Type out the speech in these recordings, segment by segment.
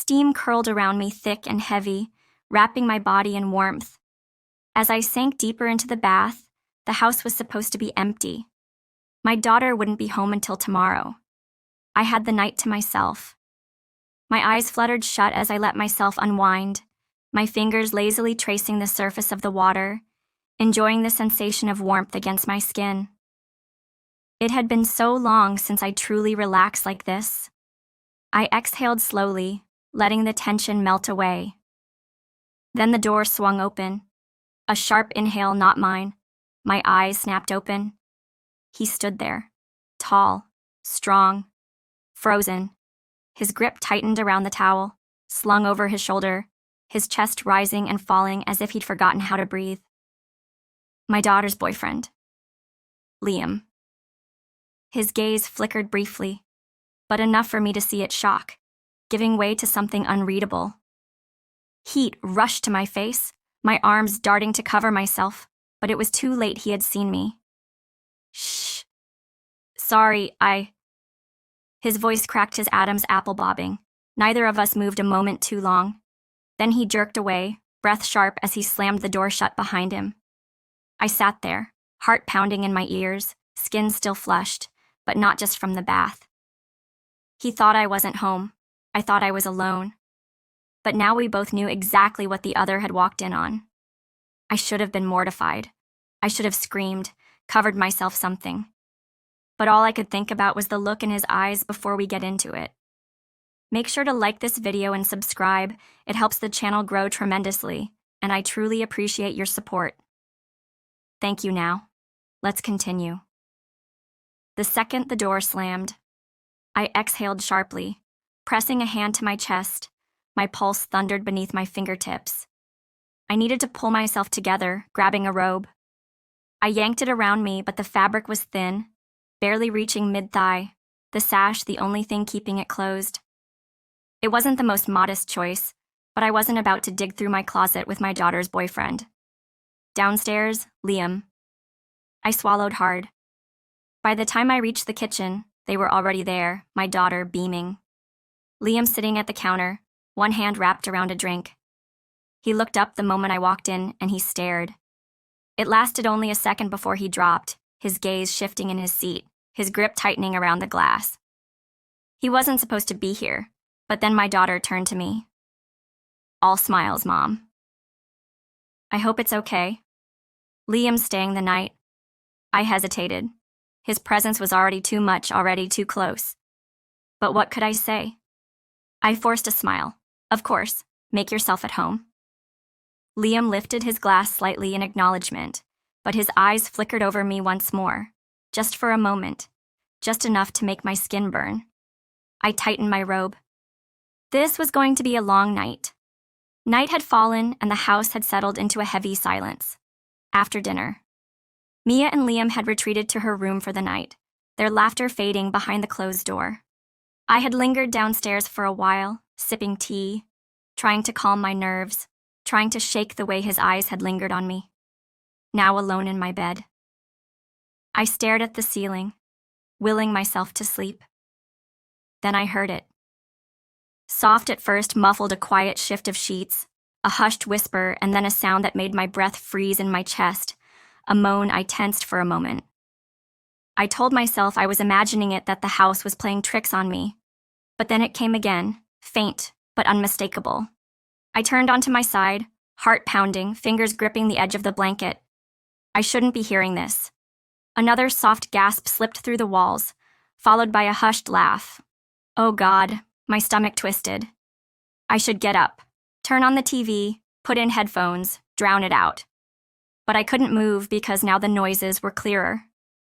Steam curled around me thick and heavy, wrapping my body in warmth. As I sank deeper into the bath, the house was supposed to be empty. My daughter wouldn't be home until tomorrow. I had the night to myself. My eyes fluttered shut as I let myself unwind, my fingers lazily tracing the surface of the water, enjoying the sensation of warmth against my skin. It had been so long since I truly relaxed like this. I exhaled slowly, letting the tension melt away. Then the door swung open. A sharp inhale, not mine. My eyes snapped open. He stood there, tall, strong, frozen. His grip tightened around the towel, slung over his shoulder, his chest rising and falling as if he'd forgotten how to breathe. My daughter's boyfriend, Liam. His gaze flickered briefly, but enough for me to see its shock, giving way to something unreadable. Heat rushed to my face, my arms darting to cover myself, but it was too late. He had seen me. Shh. Sorry, His voice cracked his Adam's apple bobbing. Neither of us moved a moment too long. Then he jerked away, breath sharp as he slammed the door shut behind him. I sat there, heart pounding in my ears, skin still flushed, but not just from the bath. He thought I wasn't home. I thought I was alone. But now we both knew exactly what the other had walked in on. I should have been mortified. I should have screamed, covered myself something. But all I could think about was the look in his eyes before we get into it. Make sure to like this video and subscribe. It helps the channel grow tremendously, and I truly appreciate your support. Thank you now. Let's continue. The second the door slammed, I exhaled sharply, pressing a hand to my chest. My pulse thundered beneath my fingertips. I needed to pull myself together, grabbing a robe. I yanked it around me, but the fabric was thin, barely reaching mid-thigh, the sash the only thing keeping it closed. It wasn't the most modest choice, but I wasn't about to dig through my closet with my daughter's boyfriend. Downstairs, Liam. I swallowed hard. By the time I reached the kitchen, they were already there, my daughter beaming. Liam sitting at the counter, one hand wrapped around a drink. He looked up the moment I walked in, and he stared. It lasted only a second before he dropped, his gaze shifting in his seat, his grip tightening around the glass. He wasn't supposed to be here, but then my daughter turned to me. All smiles, Mom. I hope it's okay. Liam's staying the night. I hesitated. His presence was already too much, already too close. But what could I say? I forced a smile. Of course, make yourself at home. Liam lifted his glass slightly in acknowledgement, but his eyes flickered over me once more, just for a moment, just enough to make my skin burn. I tightened my robe. This was going to be a long night. Night had fallen and the house had settled into a heavy silence. After dinner, Mia and Liam had retreated to her room for the night, their laughter fading behind the closed door. I had lingered downstairs for a while, sipping tea, trying to calm my nerves, trying to shake the way his eyes had lingered on me. Now alone in my bed, I stared at the ceiling, willing myself to sleep. Then I heard it. Soft at first, muffled, a quiet shift of sheets, a hushed whisper, and then a sound that made my breath freeze in my chest, a moan. I tensed for a moment. I told myself I was imagining it, that the house was playing tricks on me. But then it came again, faint but unmistakable. I turned onto my side, heart pounding, fingers gripping the edge of the blanket. I shouldn't be hearing this. Another soft gasp slipped through the walls, followed by a hushed laugh. Oh God, my stomach twisted. I should get up, turn on the TV, put in headphones, drown it out. But I couldn't move because now the noises were clearer,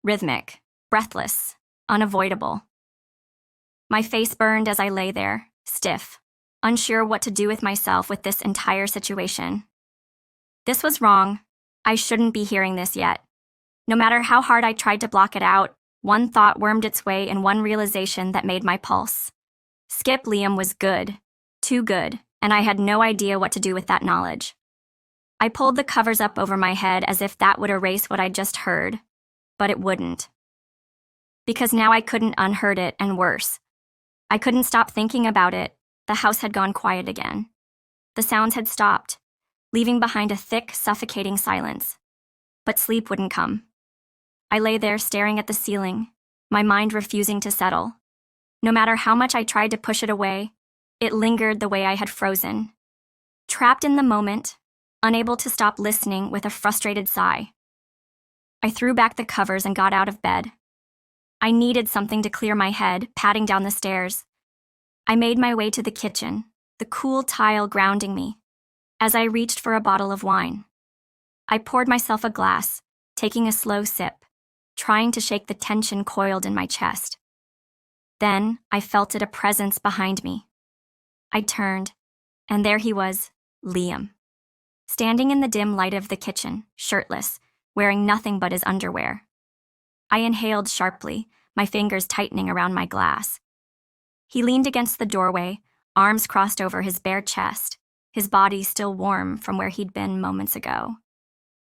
rhythmic, breathless, unavoidable. My face burned as I lay there, stiff, unsure what to do with myself with this entire situation. This was wrong. I shouldn't be hearing this yet. No matter how hard I tried to block it out, one thought wormed its way in, one realization that made my pulse. Skip Liam was good, too good, and I had no idea what to do with that knowledge. I pulled the covers up over my head as if that would erase what I'd just heard, but it wouldn't. Because now I couldn't unheard it, and worse. I couldn't stop thinking about it, The house had gone quiet again. The sounds had stopped, leaving behind a thick, suffocating silence. But sleep wouldn't come. I lay there staring at the ceiling, my mind refusing to settle. No matter how much I tried to push it away, it lingered the way I had frozen. Trapped in the moment, unable to stop listening with a frustrated sigh. I threw back the covers and got out of bed. I needed something to clear my head, padding down the stairs. I made my way to the kitchen, the cool tile grounding me, as I reached for a bottle of wine. I poured myself a glass, taking a slow sip, trying to shake the tension coiled in my chest. Then I felt a presence behind me. I turned, and there he was, Liam. Standing in the dim light of the kitchen, shirtless, wearing nothing but his underwear. I inhaled sharply, my fingers tightening around my glass. He leaned against the doorway, arms crossed over his bare chest, his body still warm from where he'd been moments ago.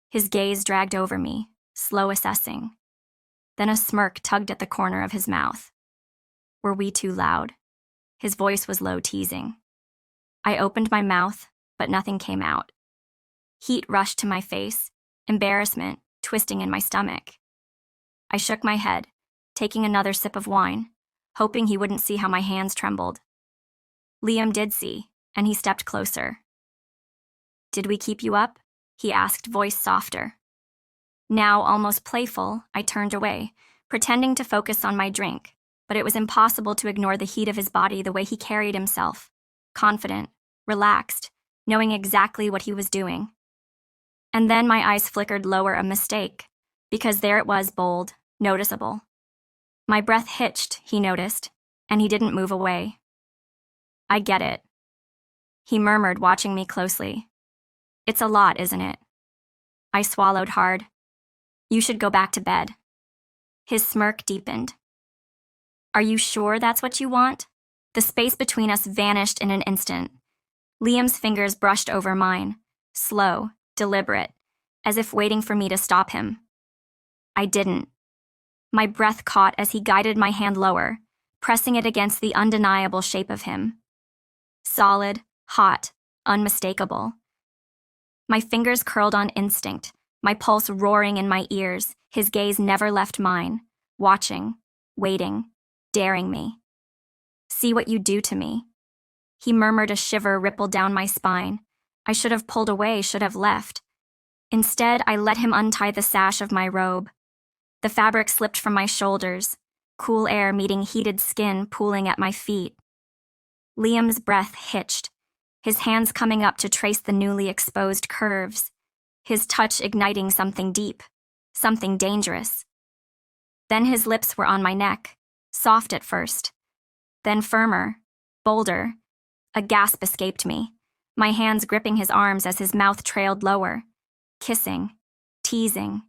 His gaze dragged over me, slow assessing. Then a smirk tugged at the corner of his mouth. Were we too loud? His voice was low, teasing. I opened my mouth, but nothing came out. Heat rushed to my face, embarrassment twisting in my stomach. I shook my head, taking another sip of wine, hoping he wouldn't see how my hands trembled. Liam did see, and he stepped closer. "Did we keep you up?" he asked, voice softer. Now, almost playful, I turned away, pretending to focus on my drink, but it was impossible to ignore the heat of his body, the way he carried himself, confident, relaxed, knowing exactly what he was doing. And then my eyes flickered lower, a mistake, because there it was, bold, noticeable. My breath hitched, he noticed, and he didn't move away. "I get it," he murmured, watching me closely. "It's a lot, isn't it?" I swallowed hard. "You should go back to bed." His smirk deepened. "Are you sure that's what you want?" The space between us vanished in an instant. Liam's fingers brushed over mine, slow, deliberate, as if waiting for me to stop him. I didn't. My breath caught as he guided my hand lower, pressing it against the undeniable shape of him. Solid, hot, unmistakable. My fingers curled on instinct, my pulse roaring in my ears, his gaze never left mine, watching, waiting, daring me. "See what you do to me." He murmured, a shiver rippled down my spine. I should have pulled away, should have left. Instead, I let him untie the sash of my robe. The fabric slipped from my shoulders, cool air meeting heated skin pooling at my feet. Liam's breath hitched, his hands coming up to trace the newly exposed curves, his touch igniting something deep, something dangerous. Then his lips were on my neck, soft at first, then firmer, bolder. A gasp escaped me, my hands gripping his arms as his mouth trailed lower, kissing, teasing.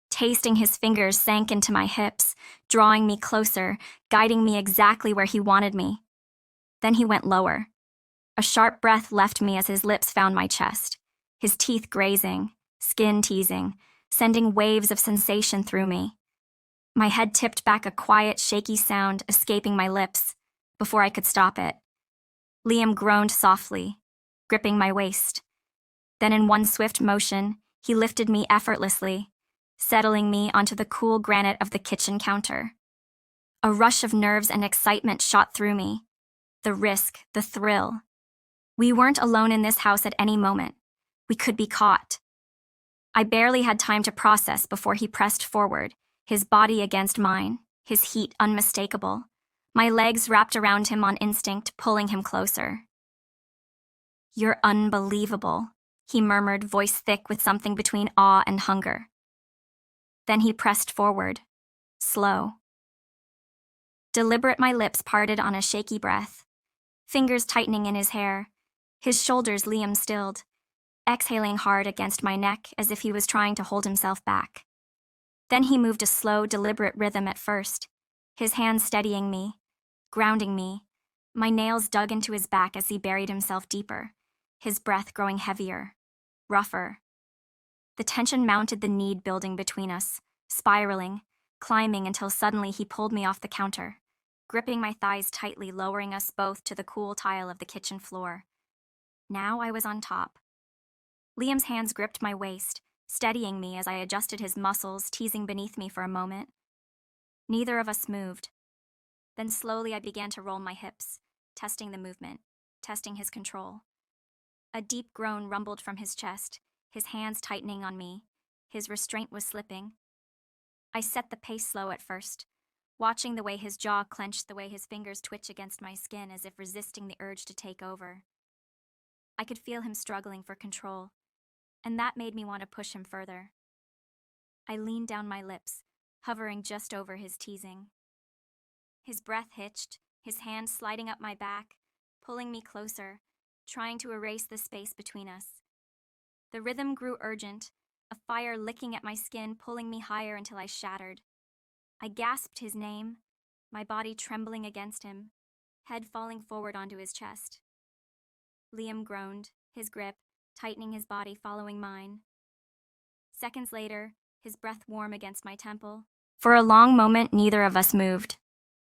Tasting his fingers sank into my hips, drawing me closer, guiding me exactly where he wanted me. Then he went lower. A sharp breath left me as his lips found my chest, his teeth grazing, skin teasing, sending waves of sensation through me. My head tipped back, a quiet, shaky sound escaping my lips before I could stop it. Liam groaned softly, gripping my waist. Then in one swift motion, he lifted me effortlessly, settling me onto the cool granite of the kitchen counter. A rush of nerves and excitement shot through me. The risk, the thrill. We weren't alone in this house at any moment. We could be caught. I barely had time to process before he pressed forward, his body against mine, his heat unmistakable. My legs wrapped around him on instinct, pulling him closer. "You're unbelievable," he murmured, voice thick with something between awe and hunger. Then he pressed forward, slow. Deliberate, my lips parted on a shaky breath, fingers tightening in his hair, his shoulders Liam stilled, exhaling hard against my neck as if he was trying to hold himself back. Then he moved a slow, deliberate rhythm at first, his hands steadying me, grounding me. My nails dug into his back as he buried himself deeper, his breath growing heavier, rougher. The tension mounted, the need building between us, spiraling, climbing until suddenly he pulled me off the counter, gripping my thighs tightly, lowering us both to the cool tile of the kitchen floor. Now I was on top. Liam's hands gripped my waist, steadying me as I adjusted his muscles, teasing beneath me for a moment. Neither of us moved. Then slowly I began to roll my hips, testing the movement, testing his control. A deep groan rumbled from his chest, his hands tightening on me. His restraint was slipping. I set the pace slow at first, watching the way his jaw clenched, the way his fingers twitch against my skin as if resisting the urge to take over. I could feel him struggling for control, and that made me want to push him further. I leaned down my lips, hovering just over his teasing. His breath hitched, his hands sliding up my back, pulling me closer, trying to erase the space between us. The rhythm grew urgent, a fire licking at my skin, pulling me higher until I shattered. I gasped his name, my body trembling against him, head falling forward onto his chest. Liam groaned, his grip, tightening his body following mine. Seconds later, his breath warm against my temple. For a long moment, neither of us moved.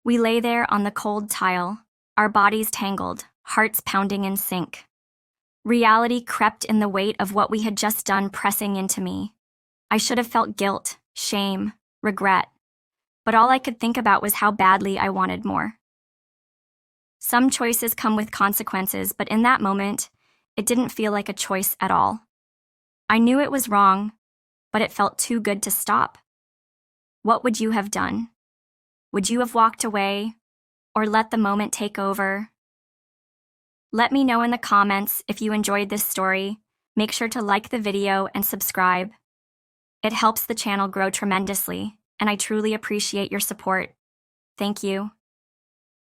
We lay there on the cold tile, our bodies tangled, hearts pounding in sync. Reality crept in the weight of what we had just done, pressing into me. I should have felt guilt, shame, regret, but all I could think about was how badly I wanted more. Some choices come with consequences, but in that moment, it didn't feel like a choice at all. I knew it was wrong, but it felt too good to stop. What would you have done? Would you have walked away, or let the moment take over? Let me know in the comments if you enjoyed this story. Make sure to like the video and subscribe. It helps the channel grow tremendously, and I truly appreciate your support. Thank you.